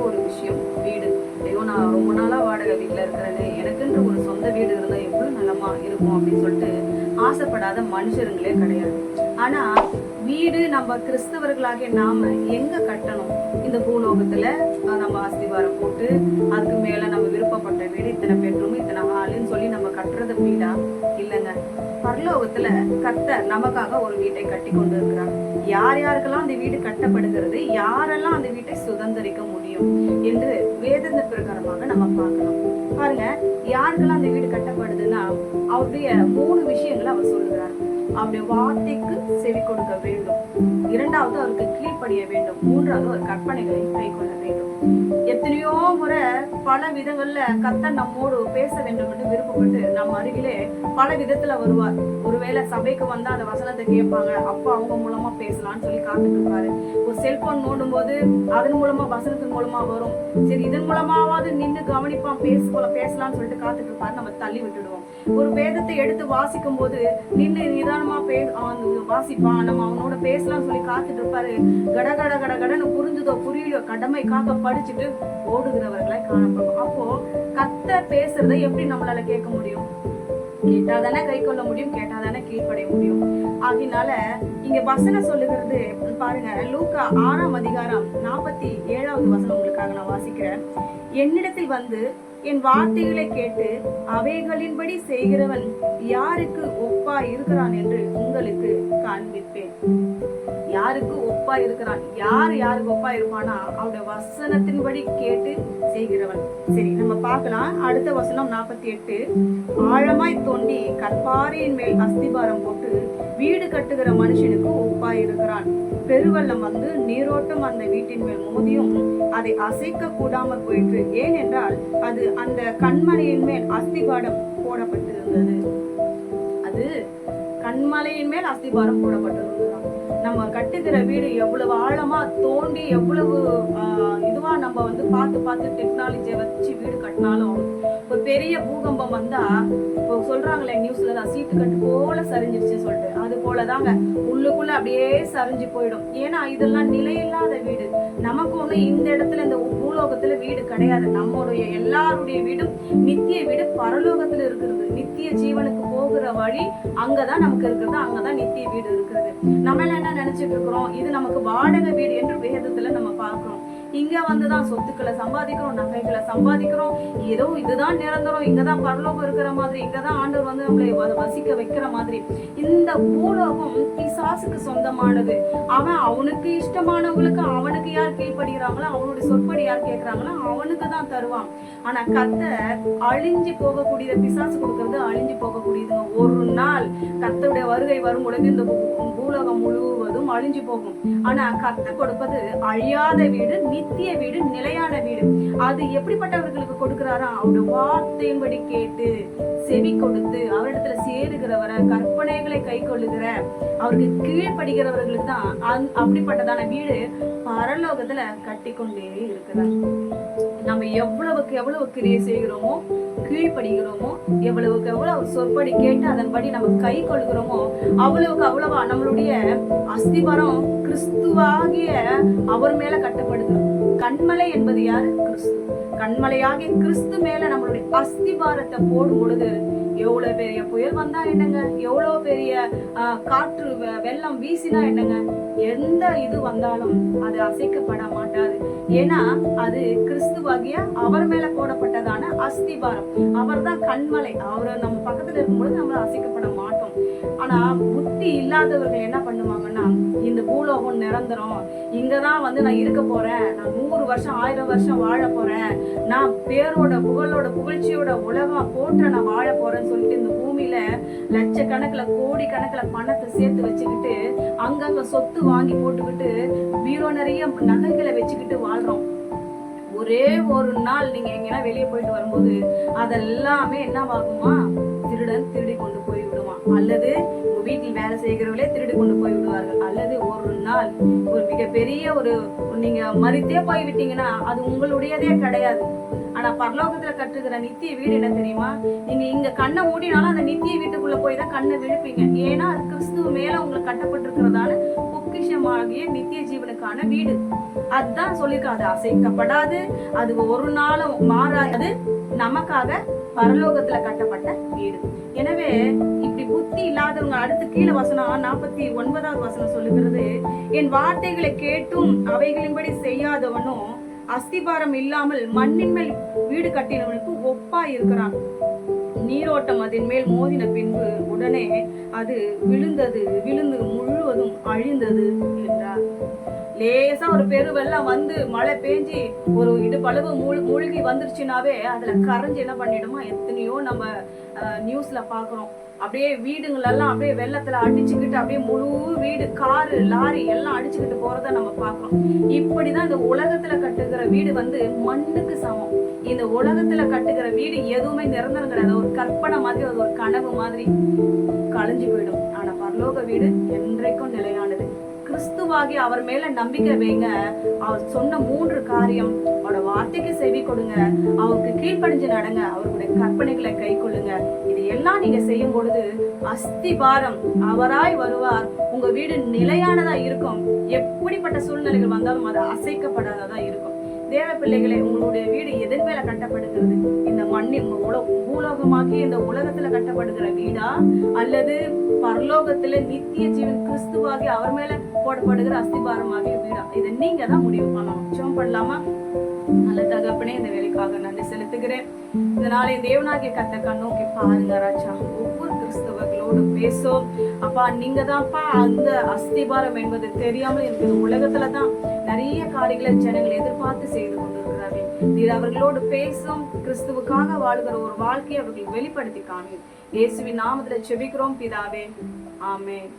ஒரு விஷயம் வீடு. ஐயோ நான் ரொம்ப நாளா வாடகை வீட்டுல இருக்கிறேன்னு, எனக்குன்ற ஒரு சொந்த வீடு இருந்தா எவ்வளவு நலமா இருக்கும் அப்படின்னு சொல்லிட்டு ஆசைப்படாத மனுஷருங்களே கிடையாது. ஆனா வீடு நம்ம கிறிஸ்தவர்களாகிய நாம எங்க கட்டணும்? இந்த பூலோகத்துல நம்ம அஸ்திவாரம் போட்டு அதுக்கு மேல நம்ம விருப்பப்பட்ட வீடு, இத்தனை பெட்ரூம் இத்தனை ஹாலுன்னு சொல்லி நம்ம கட்டுறது வீடா? இல்லைங்க. பரலோகத்துல கர்த்தர் நமக்காக ஒரு வீட்டை கட்டி கொண்டு இருக்கிறார். யார் யாருக்கெல்லாம் அந்த வீடு கட்டப்படுகிறது, யாரெல்லாம் அந்த வீட்டை சுதந்திரிக்க முடியும் என்று வேதந்த பிரகாரமாக நம்ம பார்க்கலாம். பாருங்க, யாருக்கெல்லாம் அந்த வீடு கட்டப்படுதுன்னா அவருடைய 3 விஷயங்களை அவர் சொல்லுகிறார். அவருடைய வார்த்தைக்கு செவி கொடுக்க வேண்டும், 2வது அவருக்கு கீழ்ப்படிய வேண்டும், 3வது ஒரு கற்பனைகளை கை கொள்ள வேண்டும். எத்தனையோ முறை பல விதங்கள்ல கர்த்தர் நம்மோடு பேச வேண்டும் என்று விருப்பப்பட்டு நம்ம அருகிலே பல விதத்துல வருவார். ஒருவேளை சபைக்கு வந்தா அந்த வசனத்தை கேட்பாங்க, அப்ப அவங்க மூலமா பேசலாம்னு சொல்லி காத்துட்டு இருப்பாரு. ஒரு செல்போன் நோண்டும் போது அதன் மூலமா வசனத்தின் மூலமா வரும். சரி, இதன் மூலமாவது நின்று கவனிப்பான், பேசலாம்னு சொல்லிட்டு காத்துட்டு இருப்பாரு. நம்ம தள்ளி விட்டுடுவோம். ஒரு வேதத்தை எடுத்து வாசிக்கும் போது நின்று நிதானமா வாசிப்பான், நம்ம அவனோட பேசலாம்னு சொல்லி காத்துட்டு இருப்பாரு. கட கட கட கடன்னு புரிஞ்சுதோ புரியலையோ கடமைக்காக படிச்சுட்டு ஓடுகிறவர்களை காணப்படும். அப்போ கர்த்தர் பேசுறதை எப்படி நம்மளால கேட்க முடியும்? கேட்டாதானே கை கொள்ள முடியும், கேட்டாதானே கீழ்ப்படைய முடியும். ஆகினால இங்க வசனம் சொல்லுகிறது பாருங்க, லூக்கா 6ஆம் அதிகாரம் 47வது வசனம் உங்களுக்காக நான் வாசிக்கிறேன். என்னிடத்தில் வந்து என் வார்த்தைகளை கேட்டு அவைகளின்படி செய்கிறவன் யாருக்கு ஒப்பா இருக்கிறான் என்று உங்களுக்கு காண்பிப்பேன். யாருக்கு ஒப்பா இருக்கிறான்? யாருக்கு ஒப்பா இருப்பானா? அவருடைய வசனத்தின்படி கேட்டு செய்கிறவன். சரி, நம்ம பார்க்கலாம். அடுத்த வசனம் 48. ஆழமாய் தோண்டி கற்பாறையின் மேல் அஸ்திபாரம் போட்டு வீடு கட்டுகிற மனுஷனுக்கு ஒப்பா இருக்கிறான். பெருவெள்ளம் வந்து நீரோட்டம் அந்த வீட்டின் மேல் மோதியும் அதை அசைக்க கூடாமல் போயிற்று. ஏனென்றால் அது அந்த கண்மலையின் மேல் அஸ்திபாரம் போடப்பட்டிருந்தது. அது கண்மலையின் மேல் அஸ்திபாரம் போடப்பட்டிருந்தது. நம்ம கட்டுகிற வீடு எவ்வளவு ஆழமா தோண்டி எவ்வளவு இதுவா நம்ம வந்து பார்த்து டெக்னாலஜியை வச்சு வீடு கட்டினாலும் ஒரு பெரிய பூகம்பம் வந்தா இப்போ சொல்றாங்களே நியூஸ்ல சீட்டு கட்டு போல சரிஞ்சிருச்சு சொல்லிட்டு, அது போலதாங்க உள்ளுக்குள்ள அப்படியே சரிஞ்சு போயிடும். ஏன்னா இதெல்லாம் நிலையில்லாத வீடு. நமக்கு ஒண்ணு இந்த இடத்துல இந்த பூலோகத்துல வீடு கிடையாது. நம்மளுடைய எல்லாருடைய வீடும் நித்திய வீடு பரலோகத்துல இருக்கிறது. நித்திய ஜீவனுக்கு போகிற வழி அங்கதான் நமக்கு இருக்கிறது, அங்கதான் நித்திய வீடு இருக்கிறது. நம்ம என்ன நினைச்சிட்டு இருக்கிறோம், இது நமக்கு வாடகை வீடு என்று வேதத்துல நம்ம பார்க்கிறோம். இங்க வந்துதான் சொத்துக்களை சம்பாதிக்கிறோம், நகைகளை சம்பாதிக்கிறோம், ஏதோ இதுதான் நிரந்தரம், இங்கதான் பரலோகம் இருக்கிற மாதிரி, இங்கதான் ஆண்டவர் வந்து நம்மளை வசிக்க வைக்கிற மாதிரி. இந்த பூலோகம் பிசாசுக்கு சொந்தமானது. அவனுக்கு இஷ்டமானவங்களுக்கு அவனுக்கு யார் கீழ்படுகிறாங்களோ, அவனுடைய சொற்படி யார் கேட்கிறாங்களோ அவனுக்கு தான் தருவான். ஆனா கர்த்தர் அழிஞ்சு போகக்கூடியது, பிசாசு கொடுக்கறது அழிஞ்சு போகக்கூடியது. ஒரு நாள் கர்த்தருடைய வருகை வரும் பொழுது இந்த பூலோகம் முழுவதும் அழிஞ்சு போகும். ஆனா கர்த்தர் கொடுப்பது அழியாத வீடு, நித்திய வீடு, நிலையான வீடு. அது எப்படிப்பட்டவர்களுக்கு கொடுக்கிறாரா? அவருடைய வார்த்தையின்படி கேட்டு செவி கொடுத்து அவரிடத்துல சேருகிறவரை, கற்பனைகளை கை கொள்ளுகிற, அவருக்கு கீழ்படுகிறவர்களுக்கு தான் அப்படிப்பட்டதான வீடு பரலோகத்துல கட்டி கொண்டே இருக்கிறார். நம்ம எவ்வளவுக்கு எவ்வளவு கிரியை செய்கிறோமோ, கீழ்படுகிறோமோ, எவ்வளவுக்கு எவ்வளவு சொற்படி கேட்டு அதன்படி நம்ம கை கொள்கிறோமோ, அவ்வளவுக்கு அவ்வளவா நம்மளுடைய அஸ்திபாரம் கிறிஸ்துவாகிய அவர் மேல கட்டப்படுது. கண்மலை என்பது யாரு? கிறிஸ்து. கண்மலையாகிய கிறிஸ்து மேல நம்மளுடைய அஸ்திபாரத்தை போடும் பொழுது எவ்வளவு பெரிய புயல் வந்தா என்னங்க, எவ்வளவு பெரிய காற்று வெள்ளம் வீசினா என்னங்க, எந்த இது வந்தாலும் அது அசைக்கப்பட மாட்டாது. ஏன்னா அது கிறிஸ்துவாகிய அவர் மேல போடப்பட்டதான அஸ்திபாரம். அவர் தான் கண்மலை. அவரை நம்ம பக்கத்துல இருக்கும்பொழுது நம்ம அசைக்கப்பட மாட்டோம். ஆனா புத்தி இல்லாதவர்கள் என்ன பண்ணுவாங்கன்னா, இந்த பூலோகம் நிரந்தரம், இங்கதான் வந்து நான் இருக்க போறேன், நான் 100 வருஷம் 1000 வருஷம் வாழ போறேன், நான் பேரோட புகழோட புகழ்ச்சியோட உலகம் போற்ற நான் வாழ போறேன்னு சொல்லிட்டு இந்த பூமியில லட்சக்கணக்கில் கோடி கணக்கில் பணத்தை சேர்த்து வச்சுக்கிட்டு அங்கங்க சொத்து வாங்கி போட்டுக்கிட்டு பீரோ நிறைய நகைகளை வச்சுக்கிட்டு வாழ்றோம். ஒரே ஒரு நாள் நீங்க எங்கன்னா வெளியே போயிட்டு வரும்போது அதெல்லாமே என்ன ஆகுமா? திருடன் திருடி கொண்டு போய் விடுவான், அல்லது உங்க வீட்டில் வேலை செய்கிறவர்களே திருடி கொண்டு போய் விடுவார்கள், அல்லது ஒரு நாள் ஒரு மிகப்பெரிய ஒரு நீங்க மறித்தே போய் விட்டீங்கன்னா அது உங்களுடையதே கிடையாது. ஆனா பரலோகத்துல கட்டுகிற நித்திய வீடு என்ன தெரியுமா? நீங்க இங்க கண்ணை மூடினாலும் அந்த நித்திய வீட்டுக்குள்ள போய் தான் கண்ணை விழுப்பீங்க. ஏன்னா அது கிறிஸ்துவ மேல உங்களுக்கு கட்டப்பட்டிருக்கிறதால பொக்கிஷமாகிய நித்திய ஜீவனுக்கான வீடு. அதுதான் சொல்லியிருக்காது, அசைக்கப்படாது, அது ஒரு நாளும் மாறாது, நமக்காக பரலோகத்துல கட்டப்பட்ட வீடு. எனவே இப்படி புத்தி இல்லாதவங்க அடுத்து கீழே வசனம் 49வது வசனம் சொல்லுகிறது, என் வார்த்தைகளை கேட்டும் அவைகளின்படி செய்யாதவனும் அஸ்திபாரம் இல்லாமல் மண்ணின் மேல் வீடு கட்டினவனுக்கு ஒப்பா இருக்கிறான். நீரோட்டம் அதன் மேல் மோதின பின்பு உடனே அது விழுந்து முழுவதும் அழிந்தது என்றார். லேசா ஒரு பெருவெல்லாம் வந்து மழை பெஞ்சி ஒரு இடுப்பளவு மூழ்கி வந்துருச்சுனாவே அதுல கரைஞ்சு என்ன பண்ணிடுமா, எத்தனையோ நம்ம நியூஸ்ல பாக்குறோம். அப்படியே வீடுங்களெல்லாம் அப்படியே வெள்ளத்துல அடிச்சுக்கிட்டு அப்படியே முழு வீடு, காரு, லாரி எல்லாம் அடிச்சுக்கிட்டு போறத நம்ம பாக்குறோம். இப்படிதான் இந்த உலகத்துல கட்டுகிற வீடு வந்து மண்ணுக்கு சமம். இந்த உலகத்துல கட்டுகிற வீடு எதுவுமே நிரந்தரம் கிடையாது. ஒரு கற்பனை மாதிரி, அது ஒரு கனவு மாதிரி கழிஞ்சு போயிடும். ஆனா பரலோக வீடு என்றைக்கும் நிலையானது. கிறிஸ்துவாகி அவர் மேல நம்பிக்கை வைங்க. அவர் சொன்ன 3 காரியம், அவரோட வார்த்தைக்கு செவி கொடுங்க, அவருக்கு கீழ்ப்படிஞ்சு நடங்க, அவருடைய கற்பனைகளை கை கொள்ளுங்க. இது எல்லாம் நீங்க செய்யும் பொழுது அஸ்திபாரம் அவராய் வருவார். உங்க வீடு நிலையானதா இருக்கும். எப்படிப்பட்ட சூழ்நிலைகள் வந்தாலும் அது அசைக்கப்படாததா இருக்கும். தேவ பிள்ளைகளே, உங்களுடைய வீடு எதன் மேல கட்டப்படுகிறது? இந்த மண்ணில் பூலோகமாக்கி இந்த உலகத்துல கட்டப்படுகிற வீடா, அல்லது பரலோகத்துல நித்திய ஜீவன் கிறிஸ்துவாகி அவர் மேல போடப்படுகிற அஸ்திபாரமாகிய வீடா? இதை நீங்க தான் முடிவு பண்ணலாம். ஜெபம் பண்ணலாமா? நல்ல தகப்பனே, இந்த வேலைக்காக நன்றி செலுத்துகிறேன். இந்த நாளை தேவனாகிய கர்த்தரை நோக்கி பாருங்க ராஜா. ஒவ்வொரு கிறிஸ்தவர்களோடு பேசும் அப்பா. நீங்க தான்ப்பா அந்த அஸ்திபாரம் என்பது தெரியாமல் எனக்கு உலகத்துலதான் நிறைய காரியங்களை ஜனங்கள் எதிர்பார்த்து செய்து கொண்டிருக்கிறார்கள். நீர் அவர்களோடு பேசும், கிறிஸ்துவுக்காக வாழ்கிற ஒரு வாழ்க்கையை அவர்கள் வெளிப்படுத்தி காணும். இயேசுவின் நாமத்துல ஜெபிக்கிறோம் பிதாவே, ஆமென்.